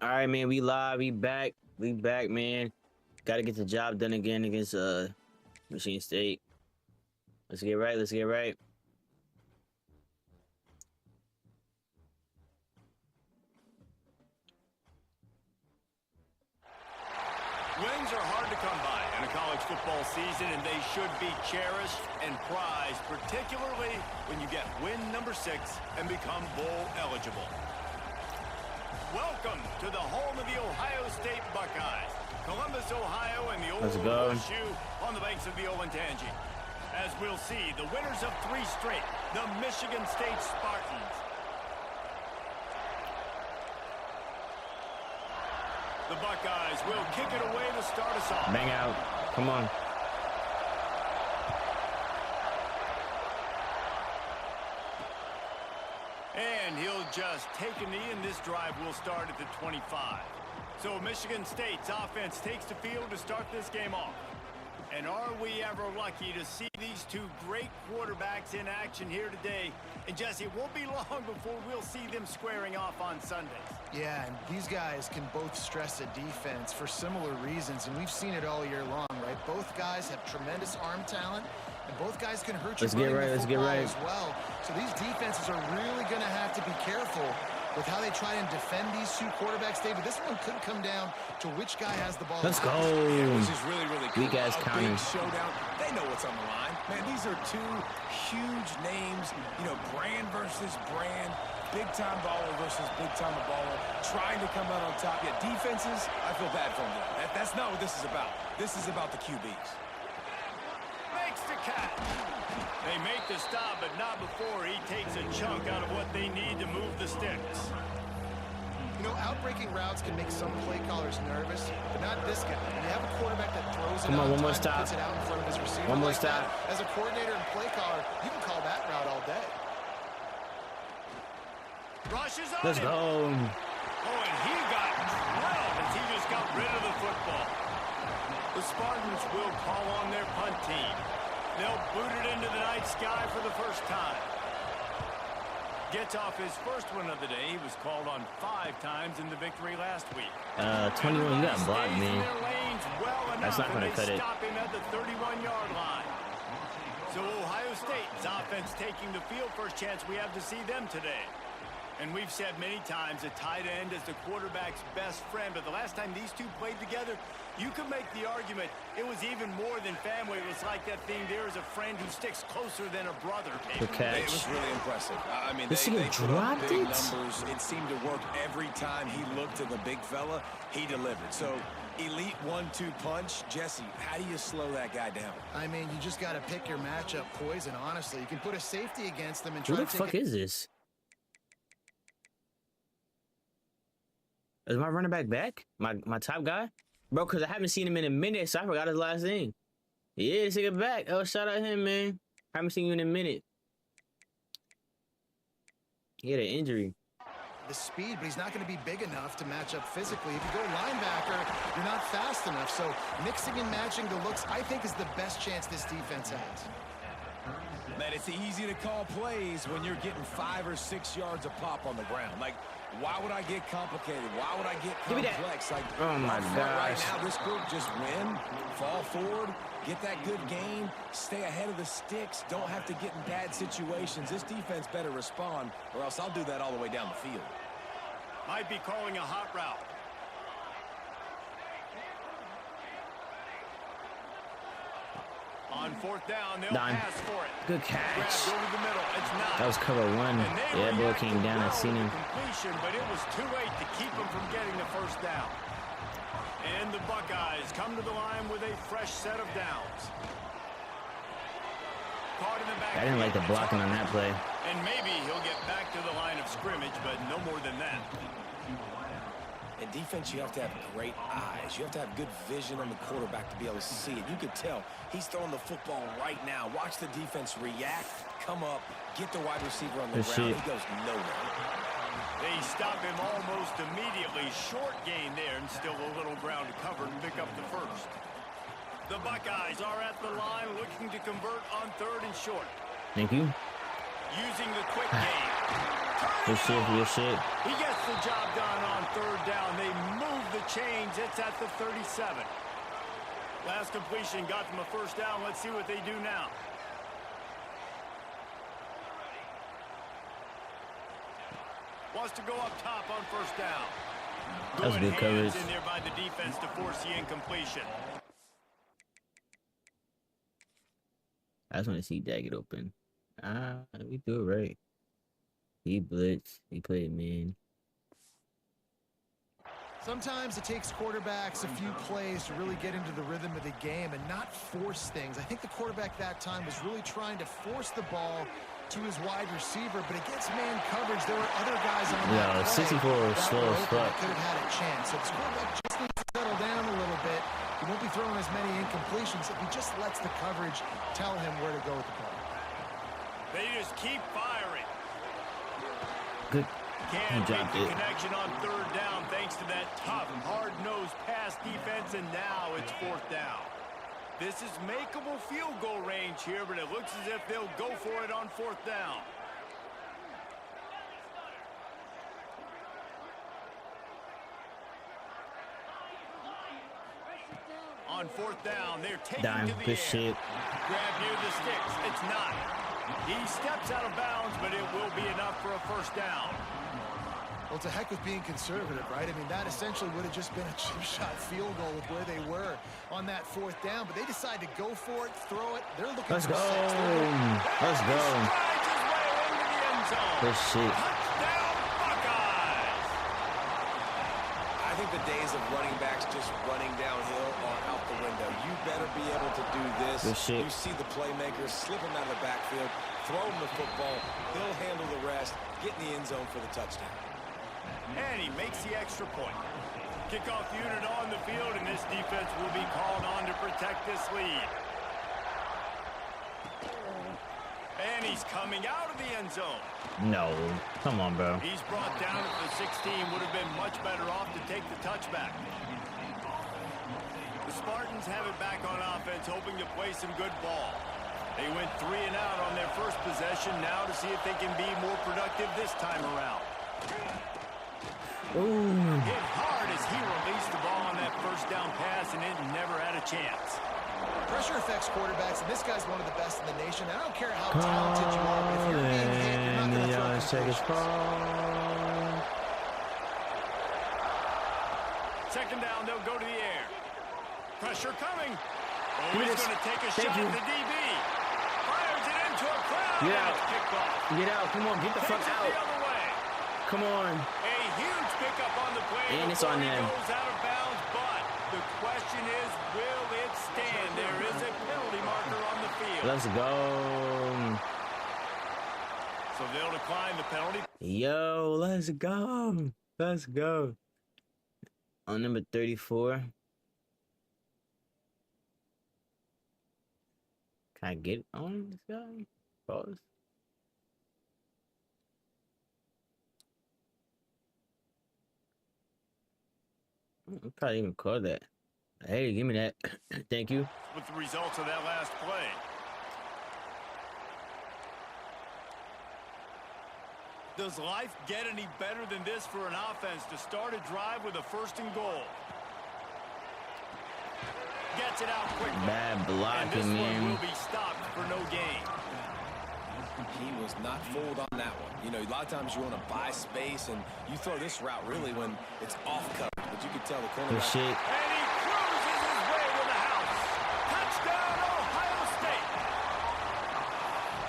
All right, man. We live. We back. We back, man. Got to get the job done again against Michigan State. Let's get right. Let's get right. Wins are hard to come by in a college football season, and they should be cherished and prized, particularly when you get win number 6 and become bowl eligible. Welcome to the home of the Ohio State Buckeyes, Columbus, Ohio, and the Old Horseshoe on the banks of the Olentangy. As we'll see, the winners of 3 straight, the Michigan State Spartans. The Buckeyes will kick it away to start us off. Bang out. Come on. And he'll just take a knee, and this drive will start at the 25. So Michigan State's offense takes the field to start this game off. And are we ever lucky to see these 2 great quarterbacks in action here today? And Jesse, it won't be long before we'll see them squaring off on Sundays. Yeah, and these guys can both stress a defense for similar reasons, and we've seen it all year long, right? Both guys have tremendous arm talent, and both guys can hurt you Let's get right as well. So these defenses are really going to have to be careful with how they try and defend these 2 quarterbacks, David. This one could come down to which guy has the ball. Let's go. Which is really, really cool. Weak ass counting. Big showdown. They know what's on the line. Man, these are 2 huge names. You know, brand versus brand. Big-time baller versus big-time baller. Trying to come out on top. Yeah, defenses, I feel bad for them. That's not what this is about. This is about the QBs. Makes the catch. They make the stop, but not before he takes a chunk out of what they need to move the sticks. You know, outbreaking routes can make some play callers nervous, but not this guy. When you have a quarterback that throws it out, one more stop. puts it out in front of his receiver. One more like stop. that, as a coordinator and play caller, you can call that route all day. Rushes on Let's him. go. Oh, and he got drilled as he just got rid of the football. The Spartans will call on their punt team. They'll boot it into the night sky for the first time. Gets off his first one of the day. He was called on 5 times in the victory last week. 21, you got blocked, man. That's not gonna cut it. Stop him at the 31-yard line. So Ohio State's offense taking the field. First chance we have to see them today. And we've said many times a tight end is the quarterback's best friend. But the last time these 2 played together, you could make the argument it was even more than family. It was like that thing, there is a friend who sticks closer than a brother. Good catch. It was really impressive. I mean, This they thing put up dropped big it? numbers. It seemed to work every time he looked at the big fella. He delivered. So, elite 1-2 punch. Jesse, how do you slow that guy down? I mean, you just got to pick your matchup poison, honestly. You can put a safety against them and Who try the to fuck take is this? Is my running back? My top guy? Bro, because I haven't seen him in a minute, so I forgot his last name. Yeah, this nigga back. Oh, shout out him, man. Haven't seen you in a minute. He had an injury. the speed, but he's not going to be big enough to match up physically. If you go linebacker, you're not fast enough. So mixing and matching the looks, I think, is the best chance this defense has. Man, it's easy to call plays when you're getting 5 or 6 yards a pop on the ground. Like, why would I get complicated? Why would I get complex? Like, oh my gosh. Right now, this group just win, fall forward, get that good gain, stay ahead of the sticks, don't have to get in bad situations. This defense better respond, or else I'll do that all the way down the field. Might be calling a hot route. On fourth down, they'll pass for it. Good catch. Over the middle. It's not. That was cover one. Yeah, boy came down. I seen him. Completion, but it was too late to keep him from getting the first down. And the Buckeyes come to the line with a fresh set of downs. Caught in the back. I didn't like the blocking on that play. And maybe he'll get back to the line of scrimmage, but no more than that. In defense, you have to have great eyes. You have to have good vision on the quarterback to be able to see it. You could tell he's throwing the football right now. Watch the defense react, come up, get the wide receiver on the ground. He goes nowhere. They stop him almost immediately. Short gain there, and still a little ground to cover and pick up the first. The Buckeyes are at the line looking to convert on third and short. Thank you. Using the quick game. Good shit, good shit. He gets the job done on third down. They move the chains. It's at the 37. Last completion got them a first down. Let's see what they do now. Wants to go up top on first down. That's good coverage. In there by the defense to force the incompletion. I just want to see Dak get open. We do it right. He blitzed. He played man. Sometimes it takes quarterbacks a few plays to really get into the rhythm of the game and not force things. I think the quarterback that time was really trying to force the ball to his wide receiver, but against man coverage, there were other guys on that play 64 is slow as fuck. Could have had a chance. So this quarterback just needs to settle down a little bit. He won't be throwing as many incompletions if he just lets the coverage tell him where to go with the ball. They just keep firing. Good. Can't make the connection on third down thanks to that tough, hard-nosed pass defense, and now it's fourth down. This is makeable field goal range here, but it looks as if they'll go for it on fourth down. On fourth down, they're taking to the air. Shit. Grab near the sticks. It's not. He steps out of bounds, but it will be enough for a first down. Well, it's a heck of being conservative, right? I mean, that essentially would have just been a chip shot field goal with where they were on that fourth down, but they decide to go for it, throw it. They're looking Let's for go. six. Let's go. Good shit. Touchdown, Buckeyes! I think the days of running backs just running downhill are out the window. You better be able to do this. Good shit. You see the playmakers slip him out of the backfield, throw him the football. He'll handle the rest, get in the end zone for the touchdown. And he makes the extra point. Kickoff unit on the field, and this defense will be called on to protect this lead. And he's coming out of the end zone. No. Come on, bro. He's brought down at the 16. Would have been much better off to take the touchback. The Spartans have it back on offense, hoping to play some good ball. They went 3 and out on their first possession, now to see if they can be more productive this time around. Ooh. Hit hard as he released the ball on that first down pass, and it never had a chance. Pressure affects quarterbacks, and this guy's one of the best in the nation. I don't care how talented you are, but if you're being hit, you're not going to throw completions. Second down, they'll go to the air. Pressure coming. Oh, he's going to take a shot at the DB. Fires it into a crowd. Get out. It's kicked off. Get out. Come on. Get the fuck Takes it out. the other way. Come on. A huge pickup on the play. And it's on He them. goes out of bounds, but the question is, will it stand? There is a penalty marker on the field. Let's go. So they'll decline the penalty. Yo, let's go. Let's go. On number 34. Can I get on this guy? Pause. I'll probably even call that. Hey, give me that. Thank you. With the results of that last play. Does life get any better than this for an offense to start a drive with a first and goal? Gets it out quickly. Bad blocking, and this man. one will be stopped for no gain. He was not fooled on that one. You know, a lot of times you want to buy space, and you throw this route really when it's off coverage. But you can tell the Good cornerback. shit. And he cruises his way to the house. Touchdown, Ohio State.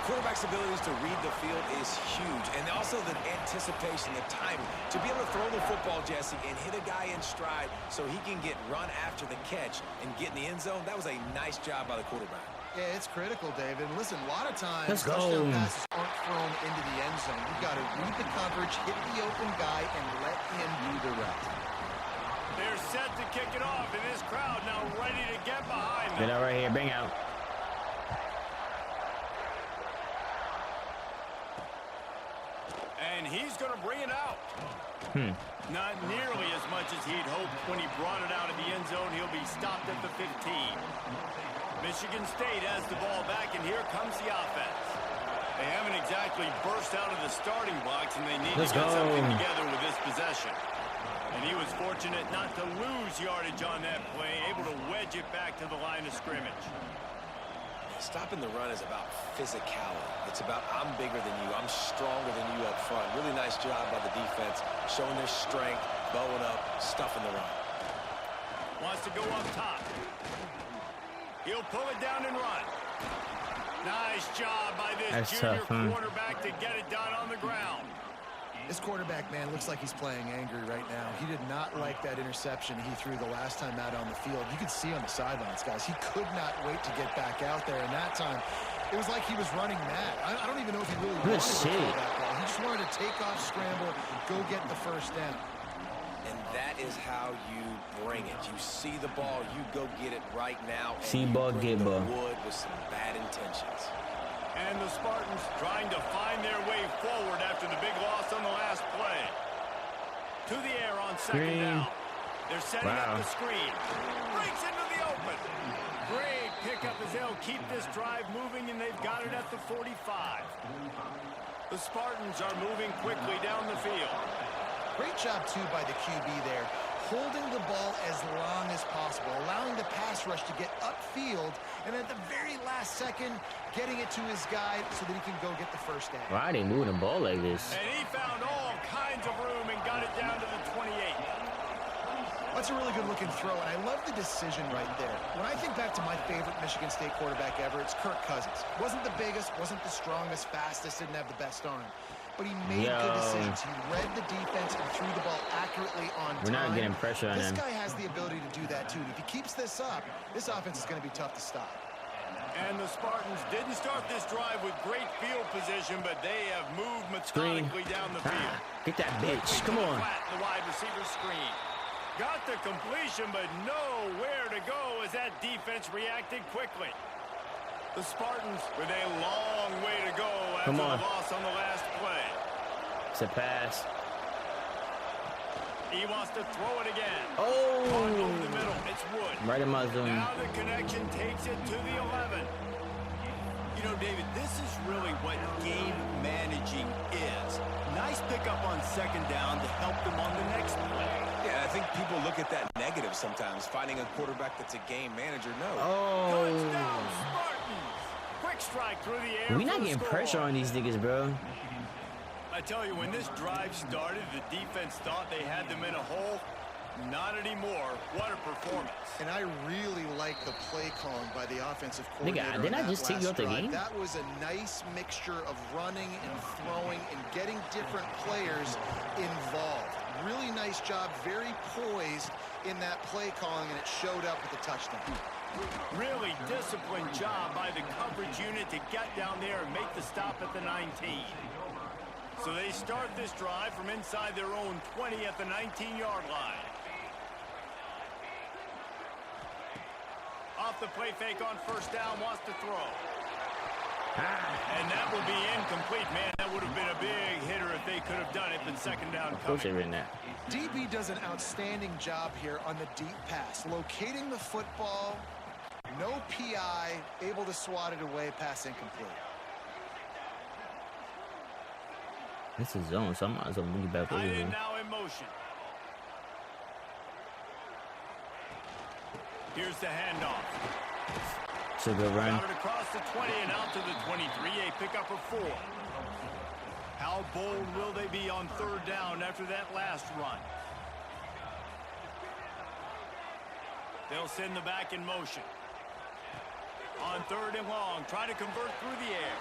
Quarterback's abilities to read the field is huge. And also the anticipation, the timing. To be able to throw the football, Jesse, and hit a guy in stride so he can get run after the catch and get in the end zone, that was a nice job by the quarterback. Yeah, it's critical, David. And listen, a lot of times, Let's go. touchdown passes aren't thrown into the end zone. You've got to read the coverage, hit the open guy, and let him do the rest. They're set to kick it off, and this crowd now ready to get behind them. Get out right here. Bring out. And he's going to bring it out. Not nearly as much as he'd hoped when he brought it out of the end zone. He'll be stopped at the 15. Michigan State has the ball back, and here comes the offense. They haven't exactly burst out of the starting blocks, and they need Let's to get go. something together with this possession. And he was fortunate not to lose yardage on that play, able to wedge it back to the line of scrimmage. Stopping the run is about physicality. It's about I'm bigger than you, I'm stronger than you up front. Really nice job by the defense, showing their strength, bowing up, stuffing the run. Wants to go up top. He'll pull it down and run. Nice job by this That's junior tough, huh? quarterback to get it done on the ground. This quarterback, man, looks like he's playing angry right now. He did not like that interception he threw the last time out on the field. You could see on the sidelines, guys. He could not wait to get back out there. And that time, it was like he was running mad. I don't even know if he really wanted to throw that ball. He just wanted to take off, scramble, go get the first down. And that is how you bring it. You see the ball, you go get it right now. See and ball, you get bring the ball. wood with some bad intentions. And the Spartans trying to find their way forward after the big loss on the last play. To the air on second Screen. down. They're setting Wow. up the screen. Breaks into the open. Great pickup as they'll keep this drive moving, and they've got it at the 45. The Spartans are moving quickly down the field. Great job, too, by the QB there, holding the ball as long as possible, allowing the pass rush to get upfield, and at the very last second, getting it to his guy so that he can go get the first down. Why are they moving the ball like this? And he found all kinds of room and got it down to the 28. That's a really good-looking throw, and I love the decision right there. When I think back to my favorite Michigan State quarterback ever, it's Kirk Cousins. Wasn't the biggest, wasn't the strongest, fastest, didn't have the best arm. But he made good decisions. He read the defense and threw the ball accurately on time. We're not getting pressure on This him. guy has the ability to do that, too. And if he keeps this up, this offense is going to be tough to stop. And the Spartans didn't start this drive with great field position, but they have moved Screen. methodically down the field. Get that bitch. Come on. Flat in the wide receiver screen. Got the completion, but nowhere to go as that defense reacted quickly. The Spartans with a long way to go after Come the on. loss on the last play. It's a pass. He wants to throw it again. Oh! Over the middle. It's Wood. Right in my zone. Now the connection takes it to the 11. You know, David, this is really what game managing is. Nice pickup on second down to help them on the next play. Yeah, I think people look at that negative sometimes, finding a quarterback that's a game manager. No. Touchdown, Oh! Spartans! Quick strike through the air. We not for the getting score. pressure on these niggas, bro. I tell you, when this drive started, the defense thought they had them in a hole. Not anymore. What a performance. And I really like the play calling by the offensive Nigga, coordinator. didn't on I that just take you last out the drive. game? That was a nice mixture of running and throwing and getting different players involved. Really nice job, very poised in that play calling, and it showed up with a touchdown. Really disciplined job by the coverage unit to get down there and make the stop at the 19. So they start this drive from inside their own 20 at the 19-yard line. Off the play fake on first down, wants to throw. And that will be incomplete. Man, that would have been a big hitter if they could have done it, but second down Of course they coming. ran that. DB does an outstanding job here on the deep pass, locating the football, no PI, able to swat it away, pass incomplete. This is zone, so I might as well move back over Tight here. end now in motion. Here's the handoff. It's a good run. Got it across the 20 and out to the 23, a pickup of 4. How bold will they be on third down after that last run? They'll send the back in motion. On third and long, try to convert through the air.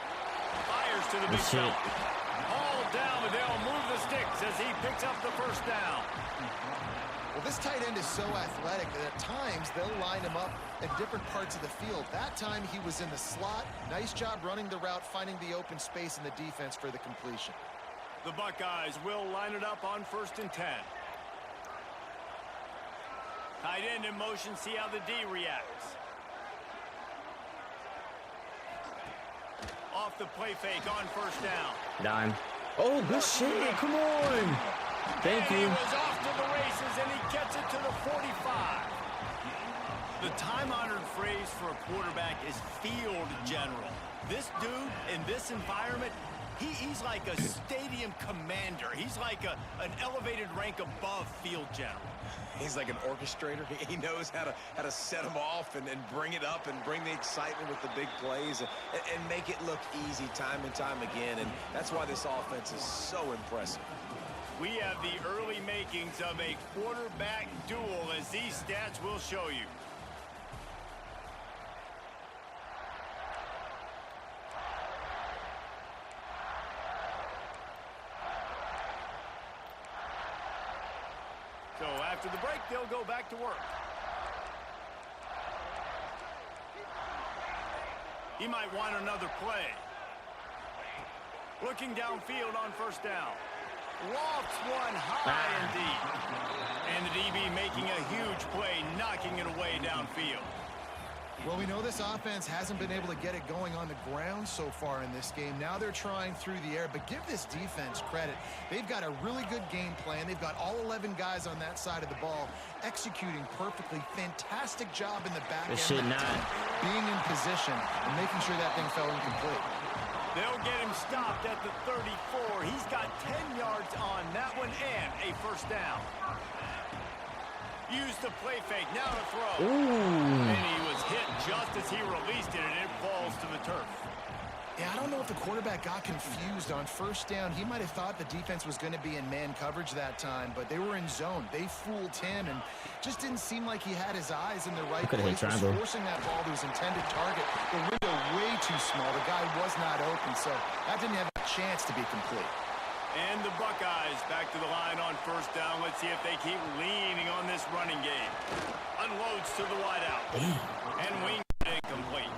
Fires to the big That's it. fella. All down, but they'll move the sticks as he picks up the first down. Well, this tight end is so athletic that at times they'll line him up in different parts of the field. That time he was in the slot. Nice job running the route, finding the open space in the defense for the completion. The Buckeyes will line it up on 1st and 10. Tight end in motion, see how the D reacts. Off the play fake on first down. Dime. Oh, good shit. Come on. Thank And you. he was off to the races, and he gets it to the 45. The time-honored phrase for a quarterback is field general. This dude in this environment, he's like a stadium commander. He's like an elevated rank above field general. He's like an orchestrator. He knows how to set them off and bring it up and bring the excitement with the big plays and make it look easy time and time again. And that's why this offense is so impressive. We have the early makings of a quarterback duel, as these stats will show you. So after the break, they'll go back to work. He might want another play. Looking downfield on first down. Lofts one high and deep. And the DB making a huge play, knocking it away downfield. Well, we know this offense hasn't been able to get it going on the ground so far in this game. Now they're trying through the air, but give this defense credit. They've got a really good game plan. They've got all 11 guys on that side of the ball executing perfectly. Fantastic job in the back end. Being in position and making sure that thing fell incomplete. They'll get him stopped at the 34. He's got 10 yards on that one and a first down. Used the play fake, now to throw. Ooh. And he was hit just as he released it, and it falls to the turf. Yeah, I don't know if the quarterback got confused on first down. He might have thought the defense was going to be in man coverage that time, but they were in zone. They fooled him and just didn't seem like he had his eyes in the right place. Was forcing that ball to his intended target. The window way too small. The guy was not open, so that didn't have a chance to be complete. And the Buckeyes back to the line on first down. Let's see if they keep leaning on this running game. Unloads to the wideout. And wing incomplete.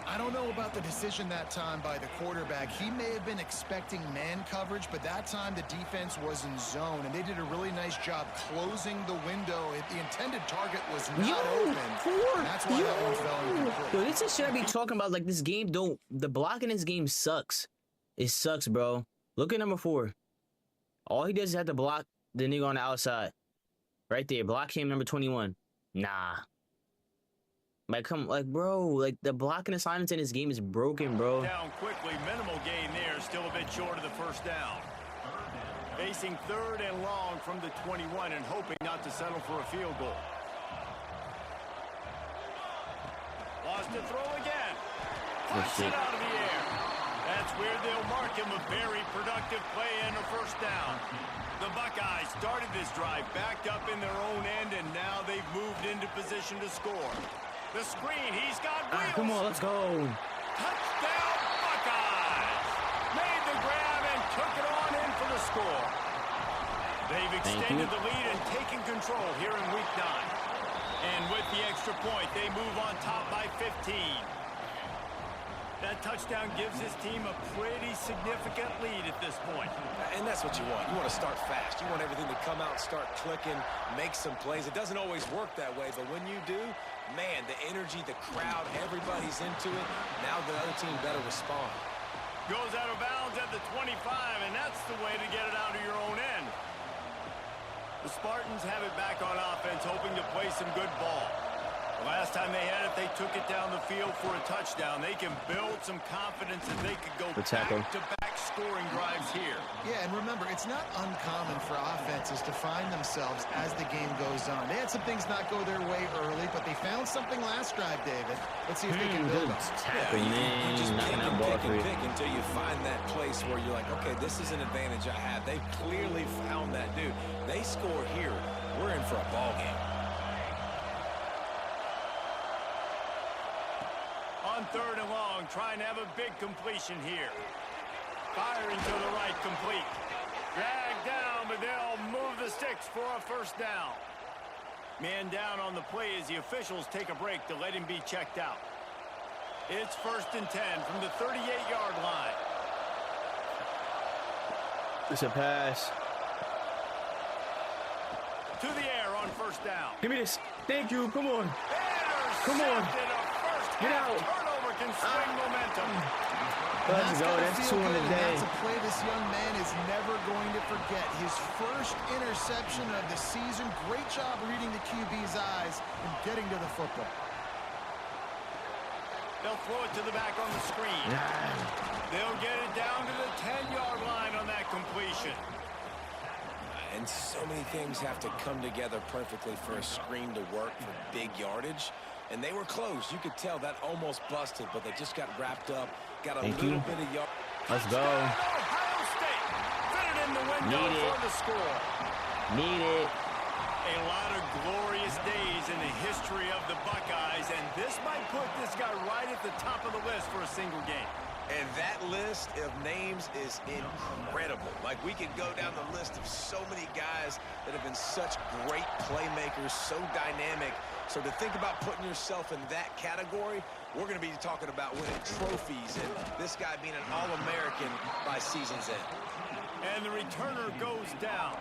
I don't know about the decision that time by the quarterback. He may have been expecting man coverage, but that time the defense was in zone, and they did a really nice job closing the window. The intended target was not open. That's why that one fell incomplete. Yo, this is shit I be talking about. Like, this game the block in this game sucks. It sucks, bro. Look at number 4. All he does is have to block the nigga on the outside. Right there. Block him, number 21. Nah. Like, bro, like, the blocking assignments in this game is broken, bro. Down quickly. Minimal gain there. Still a bit short of the first down. Facing third and long from the 21 and hoping not to settle for a field goal. Lost to throw again. Push it out of the air. That's where they'll mark him a very productive play and a first down. The Buckeyes started this drive backed up in their own end, and now they've moved into position to score. The screen, he's got wheels. Come on, let's go. Touchdown, Buckeyes. Made the grab and took it on in for the score. They've extended the lead and taken control here in week 9. And with the extra point, they move on top by 15. That touchdown gives his team a pretty significant lead at this point. And that's what you want. You want to start fast. You want everything to come out, start clicking, make some plays. It doesn't always work that way, but when you do, man, the energy, the crowd, everybody's into it. Now the other team better respond. Goes out of bounds at the 25, and that's the way to get it out of your own end. The Spartans have it back on offense, hoping to play some good ball. The last time they had it, they took it down the field for a touchdown. They can build some confidence that they could go back-to-back scoring drives here. Yeah, and remember, it's not uncommon for offenses to find themselves as the game goes on. They had some things not go their way early, but they found something last drive, David. Let's see if they can build on it. You just pick and pick until you find that place where you're like, okay, this is an advantage I have. They clearly found that dude. They score here. We're in for a ball game. On third and long, trying to have a big completion here. Firing to the right, complete. Dragged down, but they'll move the sticks for a first down. Man down on the play as the officials take a break to let him be checked out. It's 1st and 10 from the 38-yard line. It's a pass. To the air on first down. Give me this. Thank you. Come on. Come on. Get out. Turnover can swing momentum. Let's go. That's 2 in a day. That's a play this young man is never going to forget. His first interception of the season. Great job reading the QB's eyes and getting to the football. They'll throw it to the back on the screen. They'll get it down to the 10-yard line on that completion. And so many things have to come together perfectly for a screen to work for big yardage. And they were close. You could tell that almost busted, but they just got wrapped up. Got a little bit of yard. Let's go. Ohio State fit it in the window for the score. Need it. A lot of glorious days in the history of the Buckeyes, and this might put this guy right at the top of the list for a single game. And that list of names is incredible. Like, we could go down the list of so many guys that have been such great playmakers, so dynamic. So to think about putting yourself in that category, we're going to be talking about winning trophies and this guy being an All-American by season's end. And the returner goes down.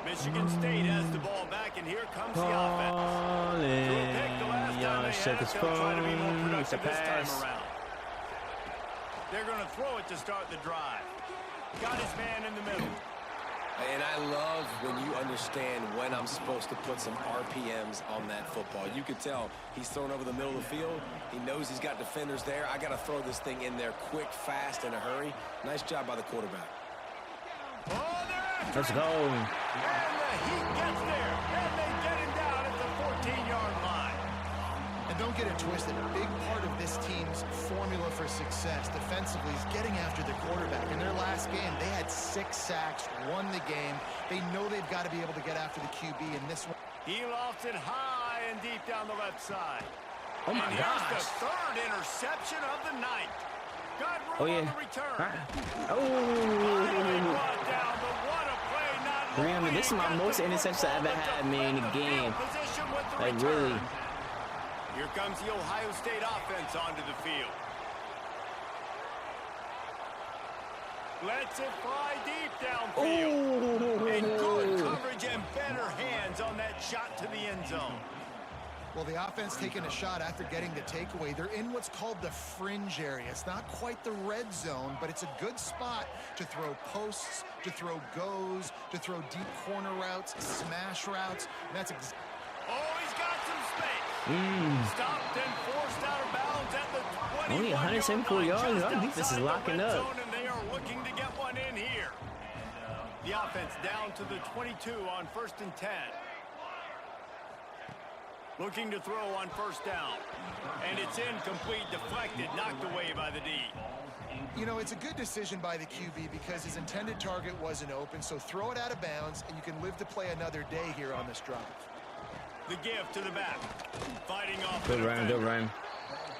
Michigan State has the ball back, and here comes the offense. Threw a pick the last time they had it. They'll try to be more productive this time around. They're going to throw it to start the drive. Got his man in the middle. And I love when you understand when I'm supposed to put some RPMs on that football. You could tell he's thrown over the middle of the field. He knows he's got defenders there. I got to throw this thing in there quick, fast, in a hurry. Nice job by the quarterback. Oh, Let's go. And the Heat gets there, and they get him down at the 14-yard line. And don't get it twisted. A big part of this team's formula for success defensively is getting after the quarterback. In their last game, they had 6 sacks, won the game. They know they've got to be able to get after the QB in this one. He lofts it high and deep down the left side. Oh, my and gosh. Here's the 3rd interception of the night. Got room Oh, yeah. on the return. Oh. Brought down, but what a play, not 300. This is my most interceptions I ever had, man, in the game. Like, really. Here comes the Ohio State offense onto the field. Lets it fly deep downfield. And good coverage and better hands on that shot to the end zone. Well, the offense taking a shot after getting the takeaway. They're in what's called the fringe area. It's not quite the red zone, but it's a good spot to throw posts, to throw goes, to throw deep corner routes, smash routes. And that's he's got some space. Stopped and forced out of bounds at the 21-yard Only 174 yards. I think this is locking up. And they are looking to get one in here. The offense down to the 22 on 1st and 10. Looking to throw on 1st down. And it's incomplete, deflected, knocked away by the D. You know, it's a good decision by the QB because his intended target wasn't open, so throw it out of bounds, and you can live to play another day here on this drive. The give to the back. Fighting off. Good run, good run.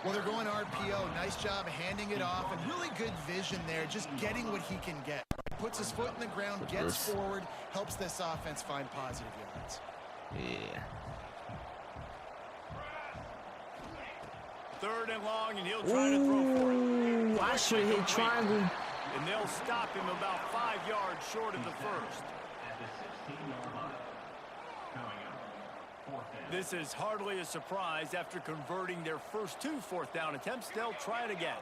Well, they're going RPO. Nice job handing it off, and really good vision there, just getting what he can get. Puts his foot in the ground, gets forward, helps this offense find positive yards. Yeah. 3rd and long, and he'll try to throw for it. I should have hit triangle. And they'll stop him about 5 yards short of the 1st. This is hardly a surprise. After converting their first 2 4th down attempts, they'll try it again.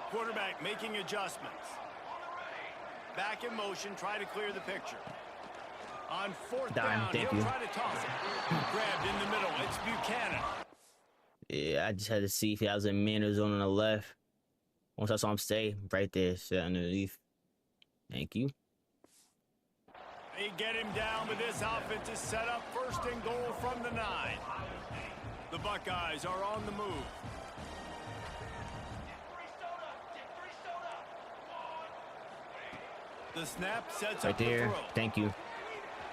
Quarterback making adjustments. Back in motion, try to clear the picture. On 4th down, he'll try to toss it. Grabbed in the middle, it's Buchanan. Yeah, I just had to see if I was in man or zone on the left. Once I saw him stay right there, sit underneath. Thank you. They get him down, but this offense is set up 1st and goal from the 9. The Buckeyes are on the move. The snap sets right up there. the throw. Thank you.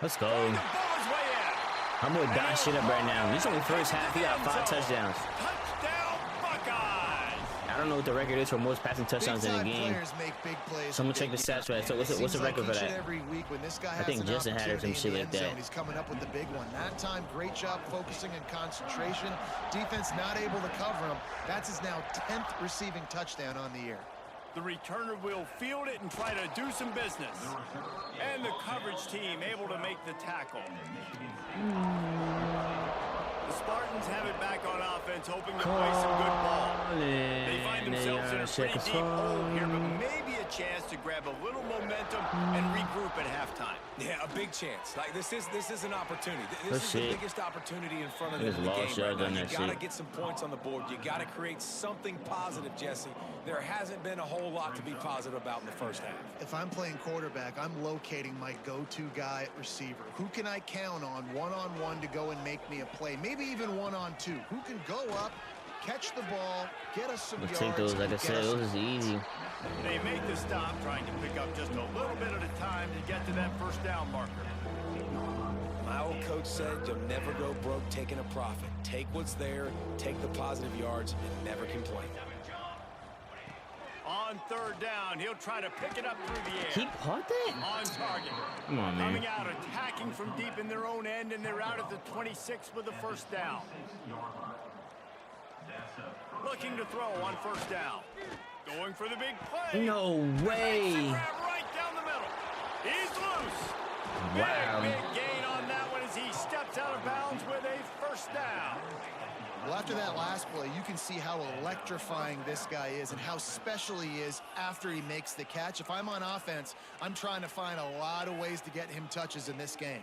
Let's go. The ball is way out. I'm gonna dot shit up right now. This is only first half. He got 5 touchdowns. Touchdown, Buckeyes! I don't know what the record is for most passing touchdowns in the game. Make big plays. Someone check the stats for that. So what's the record for that? Every week when this guy I think Justin had it or some shit like that. He's coming up with the big one. That time, great job focusing and concentration. Defense not able to cover him. That's his now 10th receiving touchdown on the year. The returner will field it and try to do some business. And the coverage team able to make the tackle. The Spartans have it back on offense, hoping to play some good ball. They find themselves in a pretty deep hole here, but maybe a chance to grab a little momentum and regroup at halftime. Yeah, a big chance. Like this is an opportunity. This is the biggest opportunity in front of them in the game right now. You gotta get some points on the board. You gotta create something positive, Jesse. There hasn't been a whole lot to be positive about in the first half. If I'm playing quarterback, I'm locating my go-to guy at receiver. Who can I count on one-on-one to go and make me a play? Maybe even one-on-two. Who can go up, catch the ball, get us some yards. Take those, like I said, those is easy. They make the stop, trying to pick up just a little bit at a time to get to that first down marker. My old coach said you'll never go broke taking a profit. Take what's there, take the positive yards, and never complain. On third down, he'll try to pick it up through the air. He caught that? On target. Come on, man. Coming out, attacking from deep in their own end, and they're out at the 26 with the first down. Looking to throw on first down. Going for the big play. No way. Right down the middle. He's loose. Wow. Big gain on that one as he steps out of bounds with a first down. Well, after that last play, you can see how electrifying this guy is and how special he is after he makes the catch. If I'm on offense, I'm trying to find a lot of ways to get him touches in this game.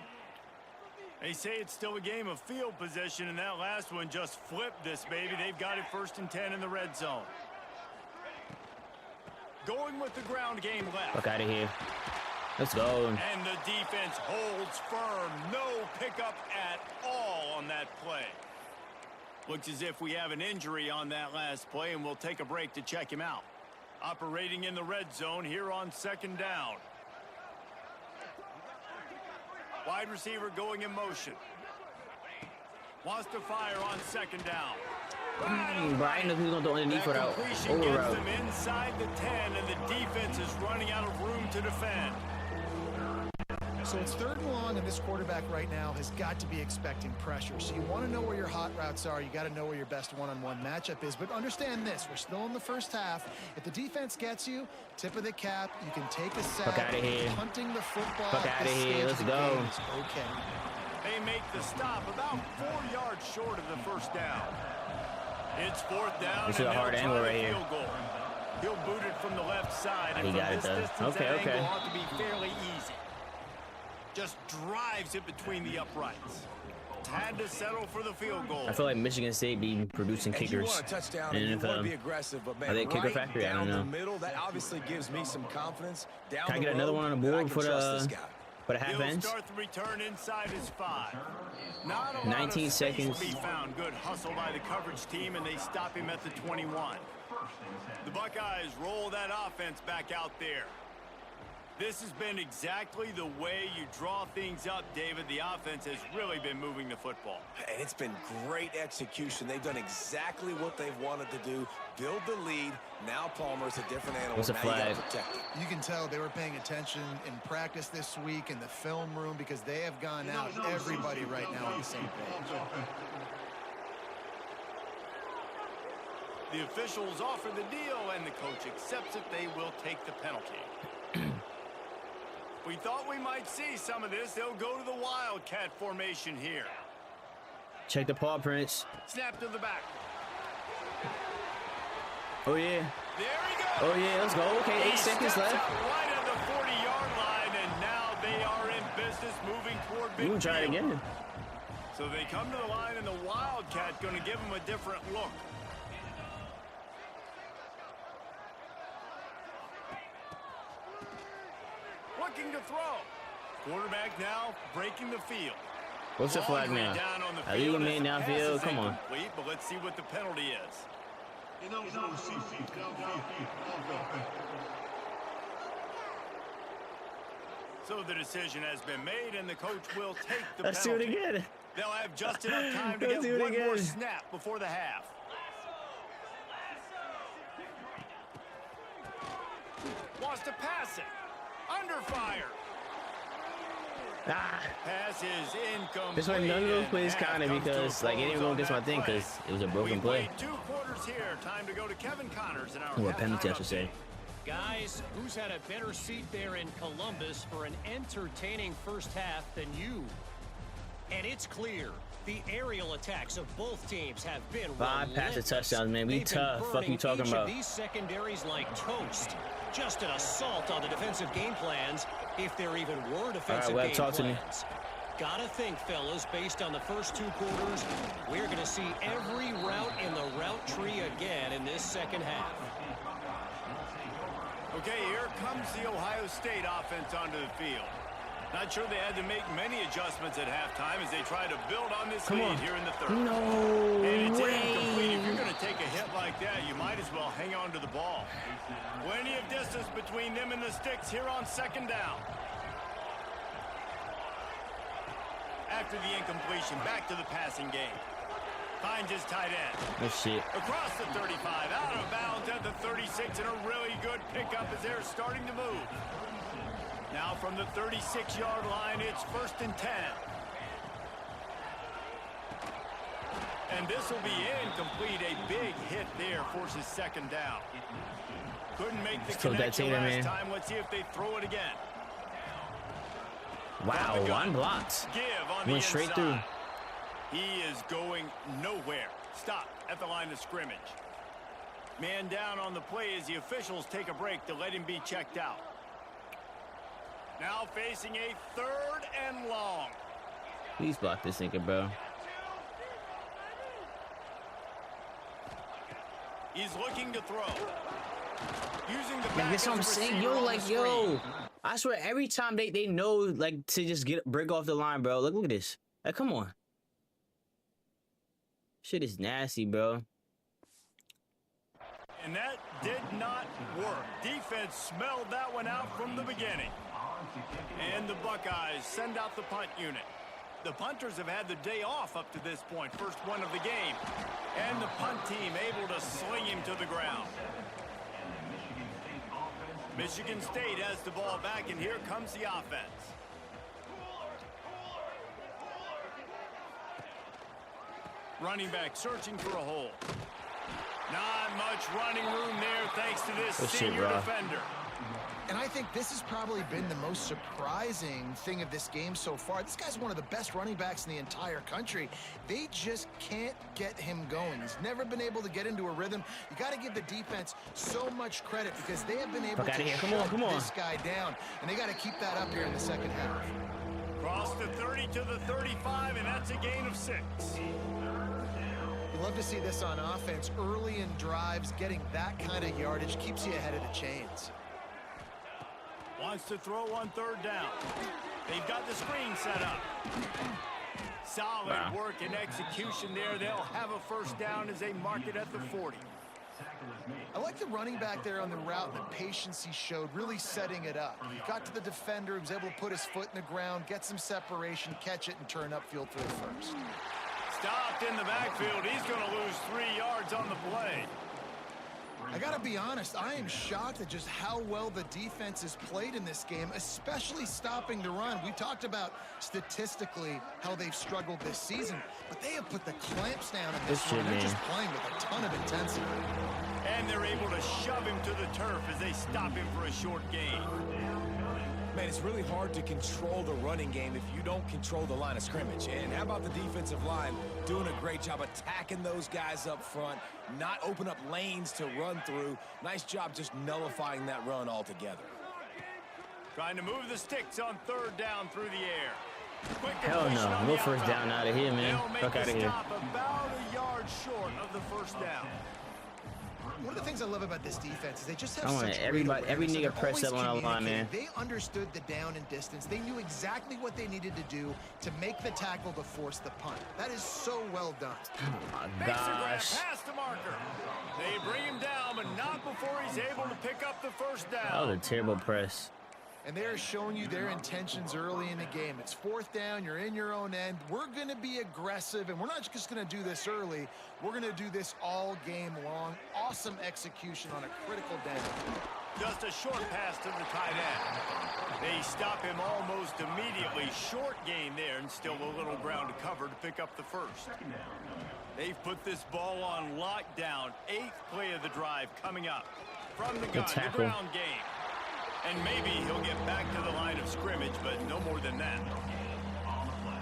They say it's still a game of field position, and that last one just flipped this baby. They've got it 1st and 10 in the red zone. Going with the ground game left. Fuck out of here. Let's go. And the defense holds firm. No pickup at all on that play. Looks as if we have an injury on that last play, and we'll take a break to check him out. Operating in the red zone here on 2nd down. Wide receiver going in motion. Wants to fire on 2nd down. Brian knows he's going to throw underneath for that completion over gets route. them inside the 10, and the defense is running out of room to defend. So it's 3rd and long, and this quarterback right now has got to be expecting pressure. So you want to know where your hot routes are. You got to know where your best one-on-one matchup is. But understand this, we're still in the first half. If the defense gets you, tip of the cap, you can take a sack. Fuck out of here. Punting the football. Fuck out of here. Let's go. Okay. They make the stop about 4 yards short of the first down. It's 4th down. This is a hard angle right here. He'll boot it from the left side. And He from got it, this though. distance, Okay, that okay. angle ought to be fairly easy. Just drives it between the uprights. Had to settle for the field goal. I feel like Michigan State be producing And you kickers. want a touchdown in and you the want to NFL. be aggressive, but man, Are they kicker right factory? I don't down know. the middle, that obviously gives me some confidence. Down Can I the get another road, one on the that I board can for trust the this guy. half He'll ends? start the return inside his 5. Not a lot 19 of space seconds. to be found. Good hustle by the coverage team, and they stop him at the 21. The Buckeyes roll that offense back out there. This has been exactly the way you draw things up, David. The offense has really been moving the football. And it's been great execution. They've done exactly what they've wanted to do. Build the lead. Now Palmer's a different animal. What's a now you gotta flag? protect it. You can tell they were paying attention in practice this week in the film room because they have gone out, everybody right now on the same page. The officials offer the deal, and the coach accepts it. They will take the penalty. We thought we might see some of this. They'll go to the Wildcat formation here. Check the paw prints. Snap to the back. Oh, yeah. There he goes. Oh, yeah. Let's go. Okay, 8 He seconds steps left. out right at the 40-yard line, and now they are in business moving toward We big can try it field. again. So they come to the line, and the Wildcat going to give them a different look. Looking to throw. Quarterback now breaking the field. What's the flag Long way now? down on the A legal field man as the pass downfield. is Come on. incomplete, but let's see what the penalty is. So the decision has been made, and the coach will take the Let's do it penalty. again. They'll have just enough time to Let's do get it one more again. snap before the half. Wants to pass it. Under fire. Ah. Pass is incomplete. This one, none of those and plays half counted comes to a because, like, it didn't close go on against my that thing play. because it was a broken We play. played 2 quarters here. Time to go to Kevin Connors in our Or a penalty, I halftime should say. Guys, who's had a better seat there in Columbus for an entertaining first half than you? And it's clear the aerial attacks of both teams have been 5 passing relentless. touchdowns, man. We They've been tough. Fuck you burning talking each about? of these secondaries like toast. Just an assault on the defensive game plans, if there even were defensive well, game talk to me. plans. Gotta think, fellas, based on the first 2 quarters, we're going to see every route in the route tree again in this second half. Okay, here comes the Ohio State offense onto the field. Not sure they had to make many adjustments at halftime as they try to build on this lead here in the third. No And it's way. incomplete. If you're going to take a hit like that, you might as well hang on to the ball. Plenty of distance between them and the sticks here on second down. After the incompletion, back to the passing game. Finds his tight end. Oh, shit. Across the 35, out of bounds at the 36, and a really good pickup as they're starting to move. Now from the 36-yard line, it's 1st and 10. And this will be incomplete. A big hit there forces second down. Couldn't make the connection last time. Let's see if they throw it again. Wow, one blocked. Give on the Went straight inside. through. He is going nowhere. Stop at the line of scrimmage. Man down on the play as the officials take a break to let him be checked out. Now facing a 3rd and long. Please block this nigga, bro. He's looking to throw. Using the Like, back that's what I'm as a saying. receiver Yo, on like, the yo. screen. I swear, every time they know, like, to just break off the line, bro. Look at this. Like, come on. Shit is nasty, bro. And that did not work. Defense smelled that one out from the beginning. And the Buckeyes send out the punt unit. The punters have had the day off up to this point. First one of the game. And the punt team able to sling him to the ground. Michigan State has the ball back, and here comes the offense. Running back searching for a hole. Not much running room there thanks to this senior defender. And I think this has probably been the most surprising thing of this game so far. This guy's one of the best running backs in the entire country. They just can't get him going. He's never been able to get into a rhythm. You got to give the defense so much credit because they have been able to shut this guy down. And they got to keep that up here in the second half. Cross the 30 to the 35, and that's a gain of 6. You love to see this on offense. Early in drives, getting that kind of yardage keeps you ahead of the chains. Wants to throw on 3rd down. They've got the screen set up. Solid work and execution there. They'll have a 1st down as they mark it at the 40. I like the running back there on the route and the patience he showed, really setting it up. He got to the defender, he was able to put his foot in the ground, get some separation, catch it, and turn upfield for the 1st. Stopped in the backfield. He's going to lose 3 yards on the play. I got to be honest, I am shocked at just how well the defense has played in this game, especially stopping the run. We talked about statistically how they've struggled this season, but they have put the clamps down in this one. They're just playing with a ton of intensity. And they're able to shove him to the turf as they stop him for a short gain. Man, it's really hard to control the running game if you don't control the line of scrimmage. And how about the defensive line doing a great job attacking those guys up front, not open up lanes to run through. Nice job just nullifying that run altogether. Trying to move the sticks on 3rd down through the air. Hell no. No 1st down out of here, man. Fuck out of here. About a yard short of the 1st down. One of the things I love about this defense is they just have such every nigga press that one on the line, man. They understood the down and distance. They knew exactly what they needed to do to make the tackle to force the punt. That is so well done. Oh my gosh. Past the marker. They bring him down, but not before he's able to pick up the 1st down. That was a terrible press. And they're showing you their intentions early in the game. It's 4th down, you're in your own end. We're going to be aggressive, and we're not just going to do this early. We're going to do this all game long. Awesome execution on a critical down. Just a short pass to the tight end. They stop him almost immediately. Short gain there, and still a little ground to cover to pick up the 1st. They've put this ball on lockdown. 8th play of the drive coming up. From the gun, the ground game. And maybe he'll get back to the line of scrimmage, but no more than that.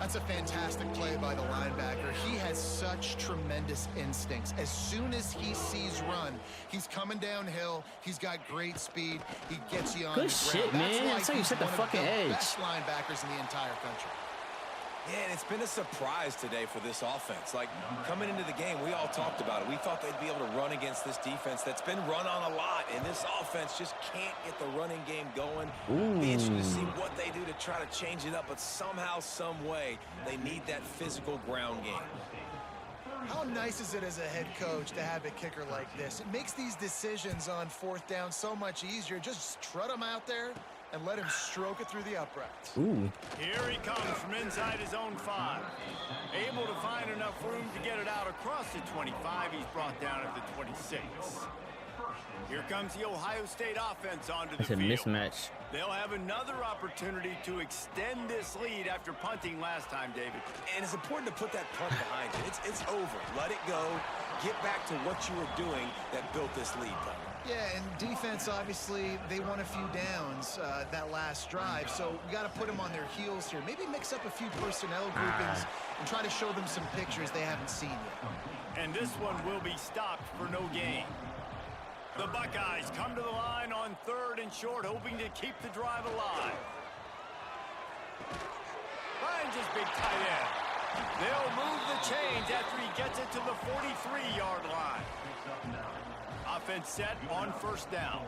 That's a fantastic play by the linebacker. He has such tremendous instincts. As soon as he sees run, he's coming downhill. He's got great speed. He gets you on Good the shit, ground. man. That's how you set the fucking edge. Best linebackers in the entire country. Yeah, and it's been a surprise today for this offense. Like, coming into the game, we all talked about it. We thought they'd be able to run against this defense that's been run on a lot, and this offense just can't get the running game going. Be interesting to see what they do to try to change it up, but somehow, some way, they need that physical ground game. How nice is it as a head coach to have a kicker like this? It makes these decisions on fourth down so much easier. Just trot him out there and let him stroke it through the uprights. Ooh. Here he comes from inside his own 5. Able to find enough room to get it out across the 25. He's brought down at the 26. Here comes the Ohio State offense onto the field. It's a mismatch. They'll have another opportunity to extend this lead after punting last time, David. And it's important to put that punt behind it. It's over. Let it go. Get back to what you were doing that built this lead, though. Yeah, and defense, obviously, they won a few downs that last drive, so we got to put them on their heels here. Maybe mix up a few personnel groupings and try to show them some pictures they haven't seen yet. And this one will be stopped for no gain. The Buckeyes come to the line on 3rd and short, hoping to keep the drive alive. Finds his big tight end. They'll move the chains after he gets it to the 43-yard line. Offense set on 1st down.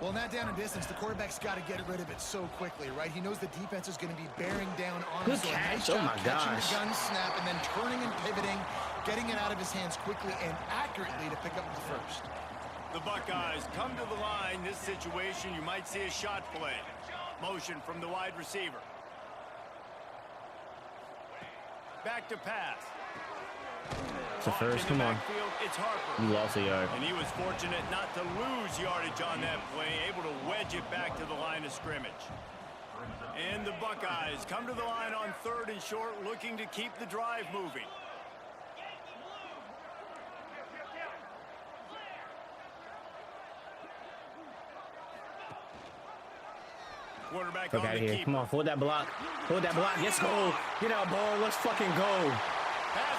Well, in that down and distance, the quarterback's got to get rid of it so quickly, right? He knows the defense is going to be bearing down on him. Good So catch. nice Oh, job my catching gosh. the gun snap and then turning and pivoting, getting it out of his hands quickly and accurately to pick up the first. The Buckeyes come to the line. This situation, you might see a shot play. Motion from the wide receiver. Back to pass. It's the first. Come on. It's Harper. You lost a yard. And he was fortunate not to lose yardage on that play, able to wedge it back to the line of scrimmage. And the Buckeyes come to the line on 3rd and short, looking to keep the drive moving. Quarterback Fuck on out of the here. keeper. Come on, hold that block. Hold that block. Let's go. Get out, ball. Let's fucking go.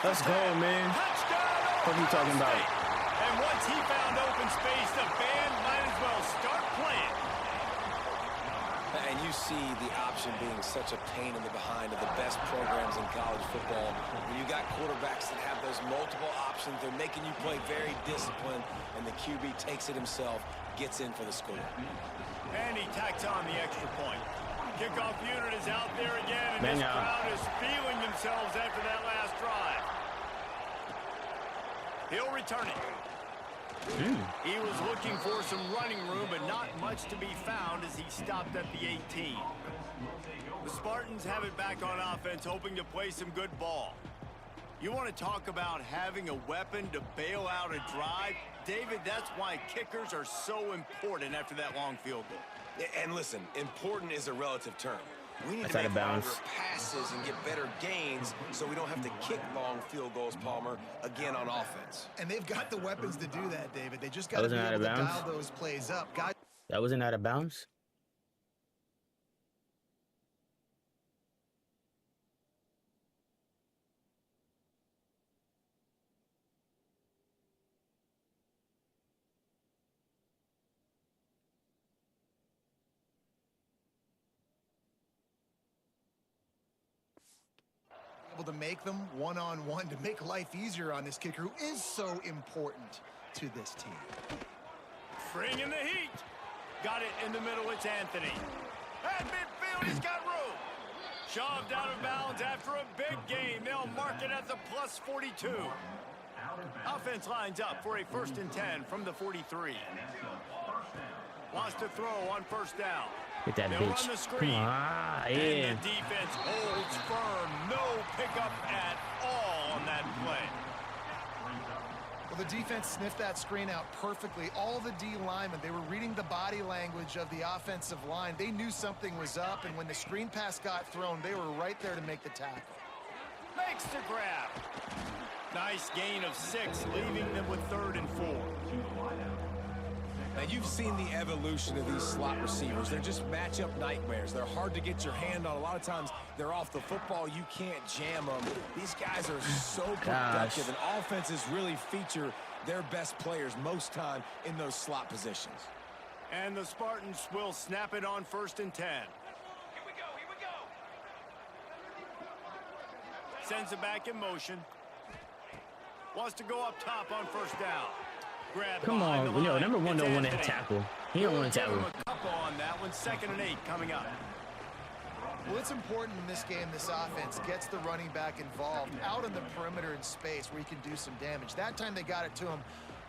Let's go, man. Touchdown! What are you talking about? And once he found open space, the band might as well start playing. And you see the option being such a pain in the behind of the best programs in college football. When you got quarterbacks that have those multiple options, they're making you play very disciplined, and the QB takes it himself, gets in for the score. And he tacks on the extra point. Kickoff unit is out there again, and Bang this out. crowd is feeling themselves after that last drive. He'll return it. He was looking for some running room, but not much to be found as he stopped at the 18. The Spartans have it back on offense, hoping to play some good ball. You want to talk about having a weapon to bail out a drive? David, that's why kickers are so important after that long field goal. And listen, important is a relative term. We need That's to out make of bounds. longer passes and get better gains so we don't have to kick long field goals, Palmer, again on offense. And they've got the weapons to do that, David. They just That got to be wasn't out able of to bounds? dial those plays up. Guys, That wasn't out of bounds. able to make them one-on-one to make life easier on this kicker who is so important to this team. Bringing the heat. Got it in the middle. It's Anthony. At midfield, he's got room. Shoved out of bounds after a big gain. They'll mark it at the plus 42. Offense lines up for a 1st and 10 from the 43. Wants to throw on 1st down. Get that They'll bitch. run the screen. Come on. Yeah. And the defense holds firm. No pickup at all on that play. Well, the defense sniffed that screen out perfectly. All the D linemen, they were reading the body language of the offensive line. They knew something was up, and when the screen pass got thrown, they were right there to make the tackle. Makes the grab. Nice gain of 6, leaving them with 3rd and 4. Now, you've seen the evolution of these slot receivers. They're just matchup nightmares. They're hard to get your hand on. A lot of times, they're off the football. You can't jam them. These guys are so productive, and offenses really feature their best players most time in those slot positions. And the Spartans will snap it on 1st and 10. Here we go. Sends it back in motion. Wants to go up top on 1st down. Come on, number one don't want to tackle. He don't want to tackle. A couple on that one. 2nd and 8 coming up. Well, it's important in this game, this offense gets the running back involved out on the perimeter in space where he can do some damage. That time they got it to him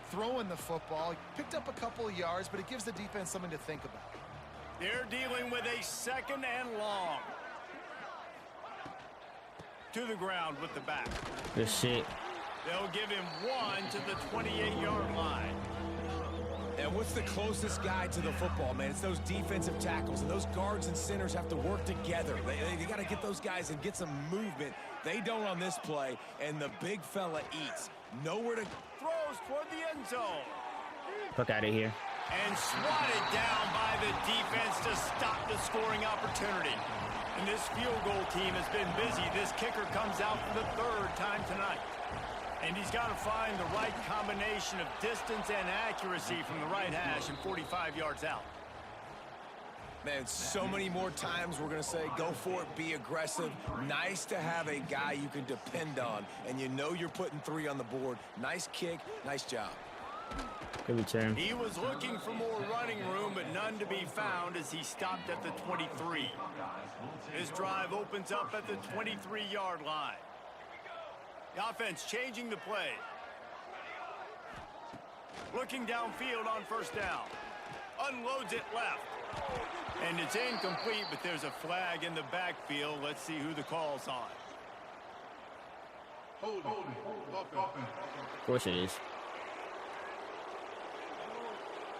throwing the football. He picked up a couple of yards, but it gives the defense something to think about. They're dealing with a 2nd and long. To the ground with the back. Good shit. They'll give him 1 to the 28-yard line. And what's the closest guy to the football, man? It's those defensive tackles, and those guards and centers have to work together. They got to get those guys and get some movement. They don't on this play, and the big fella eats. Nowhere to... Throws toward the end zone. Fuck out of here. And swatted down by the defense to stop the scoring opportunity. And this field goal team has been busy. This kicker comes out for the 3rd time tonight. And he's got to find the right combination of distance and accuracy from the right hash and 45 yards out. Man, so many more times we're going to say, go for it, be aggressive. Nice to have a guy you can depend on, and you know you're putting 3 on the board. Nice kick, nice job. Good return. He was looking for more running room, but none to be found as he stopped at the 23. His drive opens up at the 23-yard line. The offense changing the play. Looking downfield on 1st down. Unloads it left. And it's incomplete, but there's a flag in the backfield. Let's see who the call's on. Of course it is.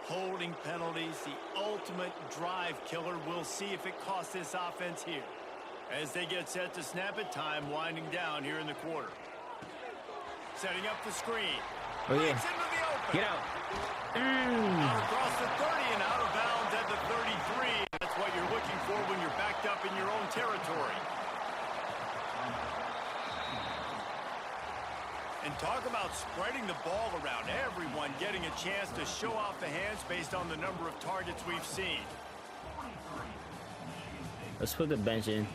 Holding penalties, the ultimate drive killer. We'll see if it costs this offense here. As they get set to snap it, time winding down here in the quarter. Setting up the screen. Oh, yeah. Into the open. Get out. Out across the 30 and out of bounds at the 33. That's what you're looking for when you're backed up in your own territory. And talk about spreading the ball around. Everyone getting a chance to show off the hands based on the number of targets we've seen. Let's put the bench in.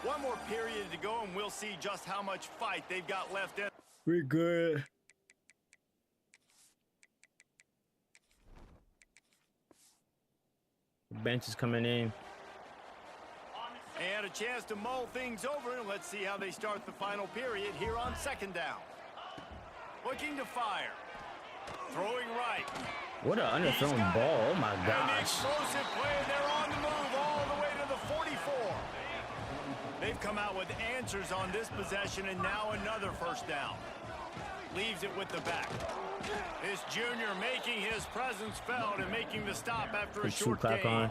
One more period to go, and we'll see just how much fight they've got left in. We're good. The bench is coming in. And a chance to mull things over, and let's see how they start the final period here on 2nd down. Looking to fire. Throwing right. What an underthrown ball. Oh my And the gosh. explosive play, and they're on the move all the way to the 44. They've come out with answers on this possession, and now another 1st down. Leaves it with the back. This junior making his presence felt and making the stop after a short clock gain. on.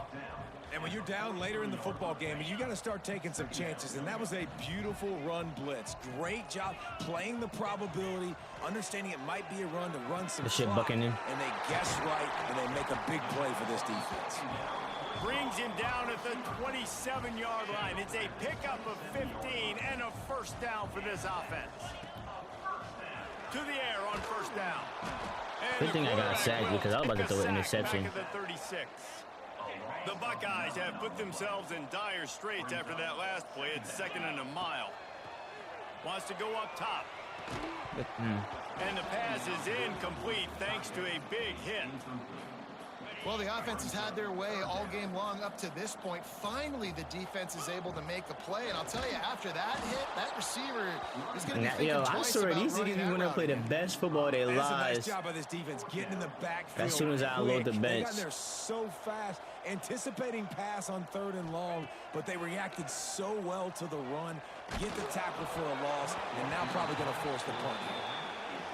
And when you're down later in the football game, you got to start taking some chances. And that was a beautiful run blitz. Great job playing the probability, understanding it might be a run to run some The shit clock, bucking in. and they guess right, and they make a big play for this defense. Brings him down at the 27-yard line. It's a pickup of 15 and a 1st down for this offense. To the air on 1st down. And Good thing I got quarterback sacked will because I was about to take a throw an sack interception. back at the 36. The Buckeyes have put themselves in dire straits after that last play. It's 2nd and a mile. Wants to go up top. And the pass is incomplete thanks to a big hit. Well, the offense has had their way all game long up to this point. Finally, the defense is able to make a play. And I'll tell you, after that hit, that receiver is going to be thinking Yo, I twice swear, about these running niggas that want to route play the again. best football of their That's a nice lives. job by this defense, getting in the backfield. As soon as I unload the quick. bench. They got there so fast, anticipating pass on 3rd and long, but they reacted so well to the run, get the tackle for a loss, and now probably going to force the punt here.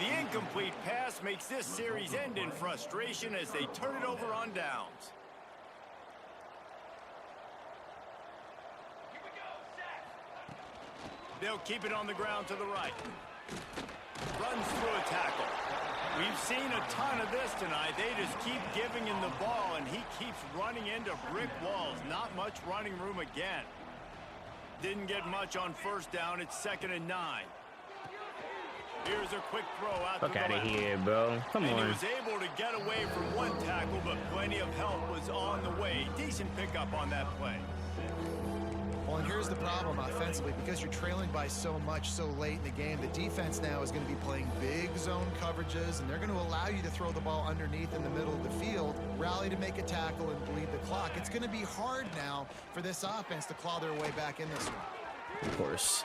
The incomplete pass makes this series end in frustration as they turn it over on downs. They'll keep it on the ground to the right. runs through a tackle. We've seen a ton of this tonight. They just keep giving him the ball, and he keeps running into brick walls. Not much running room again. Didn't get much on first down. It's 2nd and 9. Here's a quick throw out Fuck to the out of left. here, bro. Come And on. he was able to get away from one tackle, but plenty of help was on the way. Decent pickup on that play. Well, and here's the problem offensively. Because you're trailing by so much so late in the game, the defense now is going to be playing big zone coverages, and they're going to allow you to throw the ball underneath in the middle of the field, rally to make a tackle, and bleed the clock. It's going to be hard now for this offense to claw their way back in this one. Of course.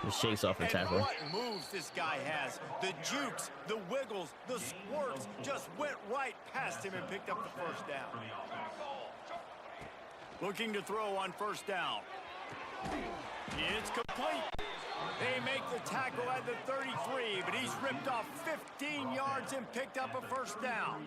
He shakes off a And tackle. what moves this guy has. The jukes, the wiggles, the squirts just went right past him and picked up the first down. Looking to throw on first down. It's complete. They make the tackle at the 33, but he's ripped off 15 yards and picked up a first down.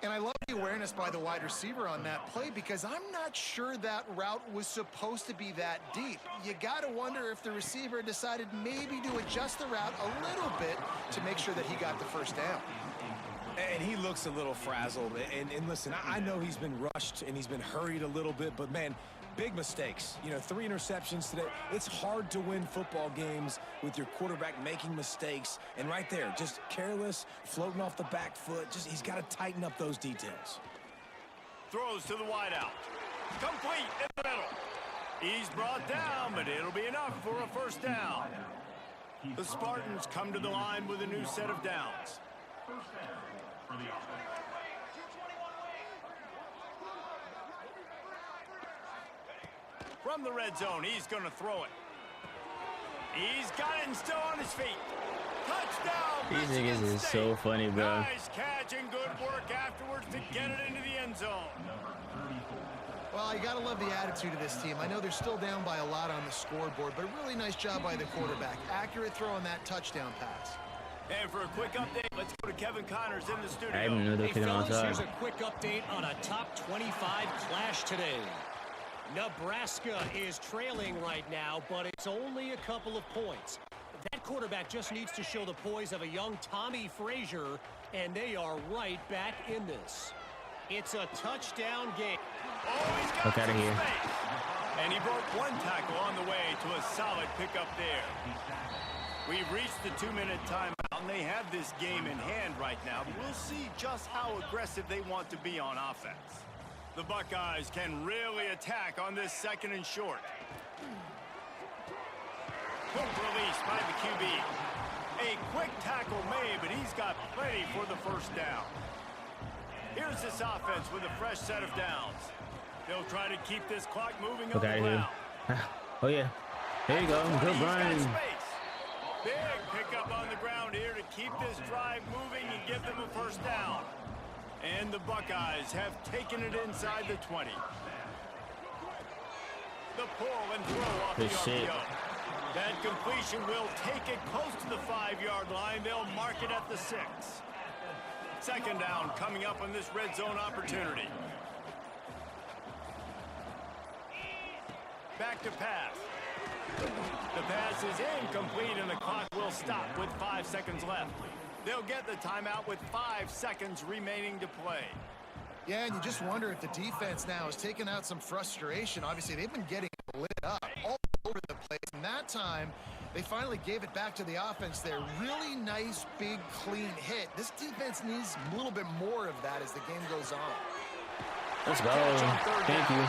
And I love the awareness by the wide receiver on that play, because I'm not sure that route was supposed to be that deep. You got to wonder if the receiver decided maybe to adjust the route a little bit to make sure that he got the first down. And he looks a little frazzled. And listen, I know he's been rushed and he's been hurried a little bit, but man, big mistakes. You know, 3 interceptions today. It's hard to win football games with your quarterback making mistakes. And right there, just careless, floating off the back foot. Just, he's got to tighten up those details. Throws to the wideout. Complete in the middle. He's brought down, but it'll be enough for a first down. The Spartans come to the line with a new set of downs. From the red zone, he's going to throw it. He's got it and still on his feet. Touchdown, These Michigan niggas is State. so funny, bro. Nice catch and good work afterwards to get it into the end zone. Well, you got to love the attitude of this team. I know they're still down by a lot on the scoreboard, but a really nice job by the quarterback. Accurate throw on that touchdown pass. And for a quick update, let's go to Kevin Connors in the studio. I didn't know they Hey, could fellas, onside. here's a quick update on a top 25 clash today. Nebraska is trailing right now, but it's only a couple of points. That quarterback just needs to show the poise of a young Tommy Frazier, and they are right back in this. It's a touchdown game. Oh, he's got Fuck outta some here. space. And he broke one tackle on the way to a solid pickup there. We've reached the 2-minute timeout, and they have this game in hand right now. We'll see just how aggressive they want to be on offense. The Buckeyes can really attack on this 2nd and short. Quick release by the QB. A quick tackle made, but he's got plenty for the first down. Here's this offense with a fresh set of downs. They'll try to keep this clock moving on Fuck the out of here. ground. Oh, yeah. There you go. Good He's got run. space. Big pickup on the ground here to keep this drive moving and give them a first down. And the Buckeyes have taken it inside the 20. The pull and throw off Good the shit. RPO. That completion will take it close to the 5-yard line. They'll mark it at the 6. 2nd down coming up on this red zone opportunity. Back to pass. The pass is incomplete and the clock will stop with 5 seconds left. They'll get the timeout with 5 seconds remaining to play. Yeah, and you just wonder if the defense now has taken out some frustration. Obviously, they've been getting lit up all over the place. And that time, they finally gave it back to the offense there. Really nice, big, clean hit. This defense needs a little bit more of that as the game goes on. Let's go. Thank you.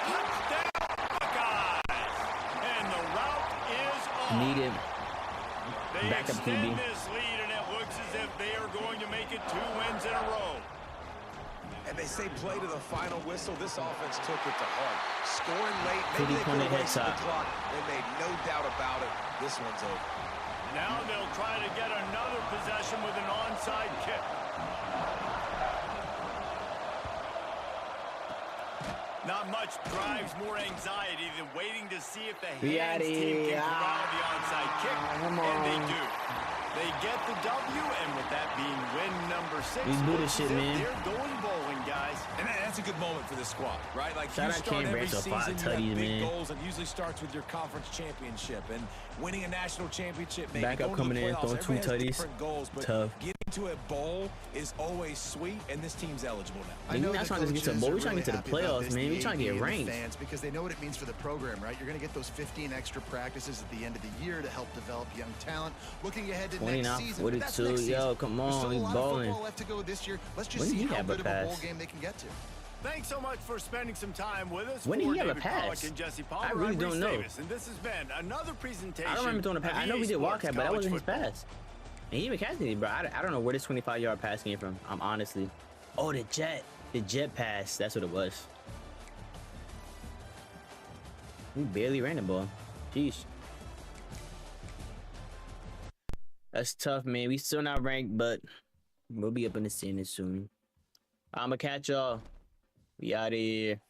Touchdown, Buckeyes! And the route is on. Need it. They Back up extend QB. this lead, and it looks as if they are going to make it 2 wins in a row. And they say play to the final whistle. This offense took it to heart. Scoring late, maybe they 50-point could have wasted the headshot. clock. They made no doubt about it. This one's over. Now they'll try to get another possession with an onside kick. Not much drives more anxiety than waiting to see if the hands team can corral the onside kick, Come and they on. do. They get the W, and with that being win number 6, These Buddha looks shit, as if man. they're going bowling, guys. And that's it's a good moment for this squad, right? Like, Shout you out start Cam every Branch with 5 season, you have tutties, big man. goals, and usually starts with your conference championship. And winning a national championship, maybe Backup going to the coming in, playoffs, throwing 2 everybody has tutties. different goals, but Tough. getting to a bowl is always sweet, and this team's eligible now. I know the not trying to get to a coaches bowl. are We're trying to get to the happy about playoffs, this, man. the We're trying to AD get and the ranked. fans, because they know what it means for the program, right? You're going to get those 15 extra practices at the end of the year to help develop young talent. Looking ahead to 29, next season, but that's 42, next season. yo, come There's on, still a he's lot of balling. football left to go this year. Let's just When did see he how have a good of a bowl pass? game they can get to. Thanks so much for spending some time with us. When did For he have a David pass? Pollack and Jesse Palmer, I really I'm don't Reese know. Davis, and this has been another presentation. I don't remember throwing a pass. of I know EA we did Sports Wildcat, but that College wasn't his Football. pass. And he even catched it, bro. I don't know where this 25-yard pass came from. I'm honestly. Oh, the jet pass. That's what it was. We barely ran the ball. Jeez. That's tough, man. We still not ranked, but we'll be up in the standings soon. I'ma catch y'all. We out of here.